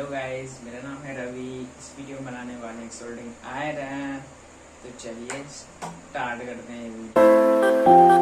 Hello guys, मेरा नाम है रवि। इस वीडियो में बनाने वाले हैं सोल्डरिंग आयरन। तो चलिए स्टार्ट करते हैं ये वीडियो।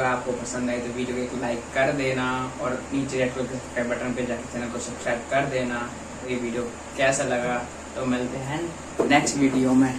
आपको पसंद आए तो वीडियो को एक लाइक कर देना और नीचे रेड कलर के सब्सक्राइब बटन पे जाकर चैनल को सब्सक्राइब कर देना। तो ये वीडियो कैसा लगा तो मिलते हैं नेक्स्ट वीडियो में।